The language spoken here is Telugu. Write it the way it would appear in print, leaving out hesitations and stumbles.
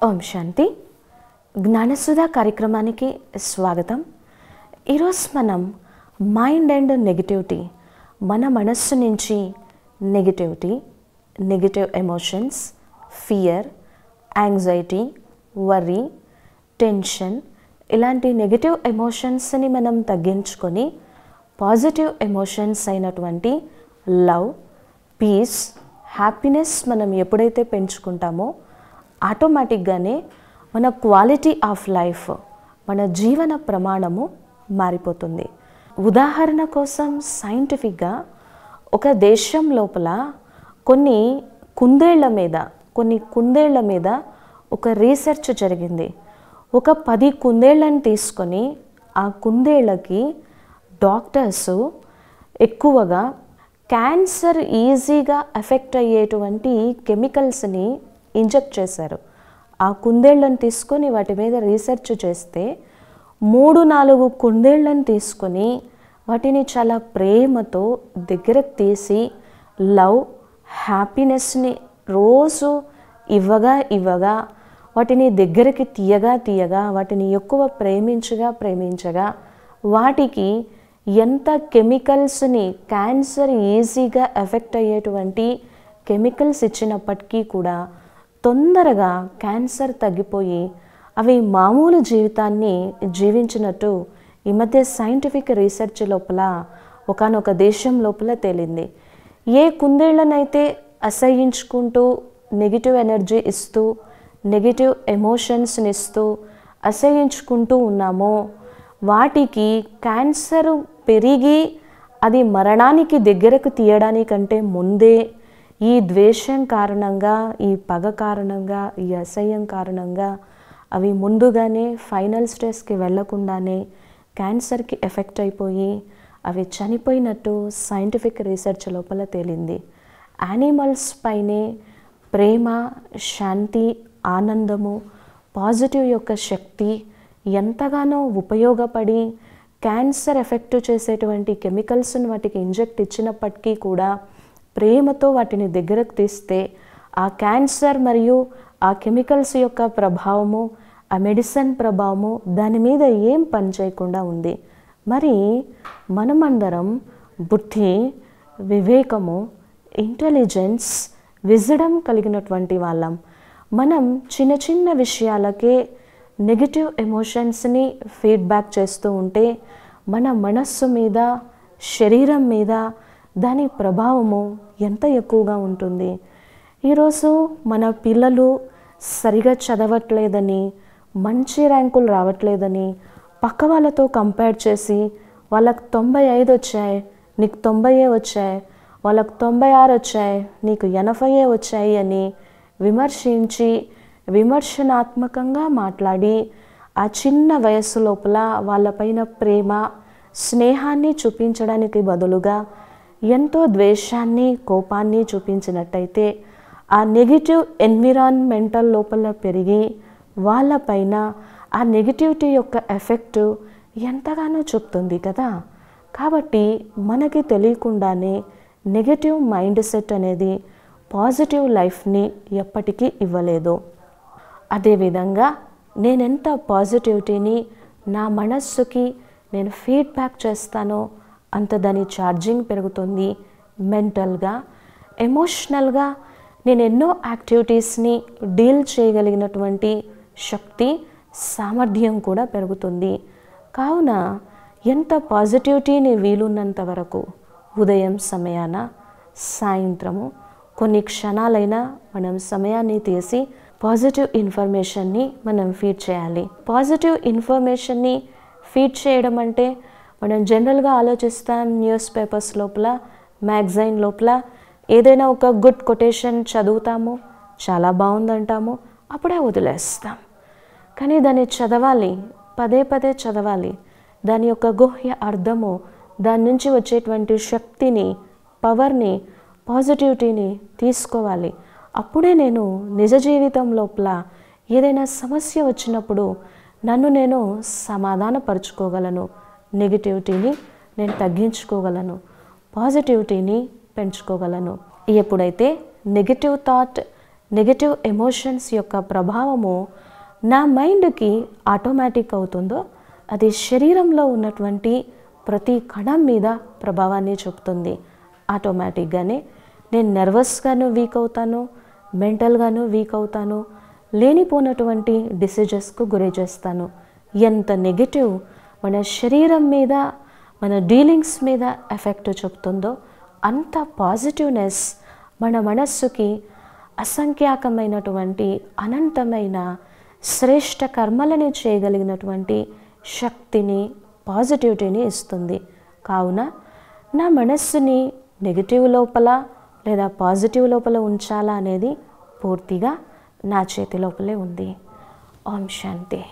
ఓం శాంతి. జ్ఞానసుధ కార్యక్రమానికి స్వాగతం. ఈరోజు మనం మైండ్ అండ్ నెగిటివిటీ, మన మనస్సు నుంచి negative emotions, fear, anxiety, worry, tension ఇలాంటి నెగిటివ్ ఎమోషన్స్ని మనం తగ్గించుకొని పాజిటివ్ ఎమోషన్స్ అయినటువంటి లవ్, పీస్, హ్యాపీనెస్ మనం ఎప్పుడైతే పెంచుకుంటామో ఆటోమేటిక్గానే మన క్వాలిటీ ఆఫ్ లైఫ్, మన జీవన ప్రమాణము మారిపోతుంది. ఉదాహరణ కోసం సైంటిఫిక్గా ఒక దేశం లోపల కొన్ని కుందేళ్ల మీద ఒక రీసెర్చ్ జరిగింది. ఒక 10 కుందేళ్లను తీసుకొని ఆ కుందేళ్ళకి డాక్టర్సు ఎక్కువగా క్యాన్సర్ ఈజీగా ఎఫెక్ట్ అయ్యేటువంటి కెమికల్స్ని ఇంజెక్ట్ చేశారు. ఆ కుందేళ్లను తీసుకొని వాటి మీద రీసెర్చ్ చేస్తే 3-4 కుందేళ్లను తీసుకొని వాటిని చాలా ప్రేమతో దగ్గరకు తీసి లవ్, హ్యాపీనెస్ని రోజు ఇవ్వగా వాటిని దగ్గరికి తీయగా వాటిని ఎక్కువ ప్రేమించగా వాటికి ఎంత కెమికల్స్ని, క్యాన్సర్ ఈజీగా ఎఫెక్ట్ అయ్యేటువంటి కెమికల్స్ ఇచ్చినప్పటికీ కూడా తొందరగా క్యాన్సర్ తగ్గిపోయి అవి మామూలు జీవితాన్ని జీవించినట్టు ఈ మధ్య సైంటిఫిక్ రీసెర్చ్ లోపల ఒకానొక దేశం లోపల తేలింది. ఏ కుందేళ్లనైతే అసహ్యించుకుంటూ నెగిటివ్ ఎనర్జీ ఇస్తూ, నెగిటివ్ ఎమోషన్స్ని ఇస్తూ అసహ్యించుకుంటూ ఉన్నామో వాటికి క్యాన్సర్ పెరిగి అది మరణానికి దగ్గరకు తీయడానికంటే ముందే ఈ ద్వేషం కారణంగా, ఈ పగ కారణంగా, ఈ అసహ్యం కారణంగా అవి ముందుగానే ఫైనల్ స్టేజ్కి వెళ్లకుండానే క్యాన్సర్కి ఎఫెక్ట్ అయిపోయి అవి చనిపోయినట్టు సైంటిఫిక్ రీసెర్చ్ లోపల తేలింది. యానిమల్స్ పైనే ప్రేమ, శాంతి, ఆనందము, పాజిటివ్ యొక్క శక్తి ఎంతగానో ఉపయోగపడి క్యాన్సర్ ఎఫెక్ట్ చేసేటువంటి కెమికల్స్ని వాటికి ఇంజెక్ట్ ఇచ్చినప్పటికీ కూడా ప్రేమతో వాటిని దగ్గరకు తీస్తే ఆ క్యాన్సర్ మరియు ఆ కెమికల్స్ యొక్క ప్రభావము, ఆ మెడిసిన్ ప్రభావము దాని మీద ఏం పని చేయకుండా ఉంది. మరి మనమందరం బుద్ధి, వివేకము, ఇంటెలిజెన్స్, విజ్డమ్ కలిగినటువంటి వాళ్ళం. మనం చిన్న విషయాలకే నెగిటివ్ ఎమోషన్స్ని ఫీడ్బ్యాక్ చేస్తూ ఉంటే మన మనస్సు మీద, శరీరం మీద దాని ప్రభావము ఎంత ఎక్కువగా ఉంటుంది. ఈరోజు మన పిల్లలు సరిగా చదవట్లేదని, మంచి ర్యాంకులు రావట్లేదని పక్క వాళ్ళతో కంపేర్ చేసి వాళ్ళకు 95 వచ్చాయి, నీకు 90 వచ్చాయి, వాళ్ళకు 96 వచ్చాయి, నీకు 80 వచ్చాయి అని విమర్శించి విమర్శనాత్మకంగా మాట్లాడి ఆ చిన్న వయస్సు లోపల వాళ్ళపైన ప్రేమ, స్నేహాన్ని చూపించడానికి బదులుగా ఎంతో ద్వేషాన్ని, కోపాన్ని చూపించినట్టయితే ఆ నెగిటివ్ ఎన్విరాన్మెంటల్ లోపల పెరిగి వాళ్ళపైన ఆ నెగిటివిటీ యొక్క ఎఫెక్ట్ ఎంతగానో చూపుతుంది కదా. కాబట్టి మనకి తెలియకుండానే నెగిటివ్ మైండ్ సెట్ అనేది పాజిటివ్ లైఫ్ని ఎప్పటికీ ఇవ్వలేదు. అదేవిధంగా నేనెంత పాజిటివిటీని నా మనస్సుకి నేను ఫీడ్బ్యాక్ చేస్తానో అంత దాని ఛార్జింగ్ పెరుగుతుంది. మెంటల్గా, ఎమోషనల్గా నేను ఎన్నో యాక్టివిటీస్ని డీల్ చేయగలిగినటువంటి శక్తి, సామర్థ్యం కూడా పెరుగుతుంది. కావున ఎంత పాజిటివిటీని వీలున్నంత వరకు ఉదయం సమయాన, సాయంత్రము కొన్ని క్షణాలైనా మనం సమయాన్ని తీసి పాజిటివ్ ఇన్ఫర్మేషన్ని మనం ఫీడ్ చేయాలి. పాజిటివ్ ఇన్ఫర్మేషన్ని ఫీడ్ చేయడం అంటే మనం జనరల్గా ఆలోచిస్తాం, న్యూస్ పేపర్స్ లోపల, మ్యాగజైన్ లోపల ఏదైనా ఒక గుడ్ కొటేషన్ చదువుతాము, చాలా బాగుందంటాము, అప్పుడే వదిలేస్తాం. కానీ దాన్ని చదవాలి, పదే చదవాలి. దాని యొక్క గుహ్య అర్థము, దాని నుంచి వచ్చేటువంటి శక్తిని, పవర్ని, పాజిటివిటీని తీసుకోవాలి. అప్పుడే నేను నిజ జీవితం లోపల ఏదైనా సమస్య వచ్చినప్పుడు నన్ను నేను సమాధానపరుచుకోగలను, నెగిటివిటీని నేను తగ్గించుకోగలను, పాజిటివిటీని పెంచుకోగలను. ఎప్పుడైతే నెగిటివ్ థాట్, నెగటివ్ ఎమోషన్స్ యొక్క ప్రభావము నా మైండ్కి ఆటోమేటిక్ అవుతుందో అది శరీరంలో ఉన్నటువంటి ప్రతి కణం మీద ప్రభావాన్ని చూపుతుంది. ఆటోమేటిక్గానే నేను నర్వస్గాను వీక్ అవుతాను, మెంటల్గాను వీక్ అవుతాను, లేనిపోయినటువంటి డిసీజెస్కు గురి చేస్తాను. ఎంత నెగటివ్ మన శరీరం మీద, మన డీలింగ్స్ మీద ఎఫెక్ట్ చూపుతుందో అంత పాజిటివ్నెస్ మన మనస్సుకి అసంఖ్యాకమైనటువంటి అనంతమైన శ్రేష్ఠ కర్మలని చేయగలిగినటువంటి శక్తిని, పాజిటివిటీని ఇస్తుంది. కావున నా మనస్సుని నెగిటివ్ లోపల లేదా పాజిటివ్ లోపల ఉంచాలా అనేది పూర్తిగా నా చేతి లోపలే ఉంది. ఓం శాంతి.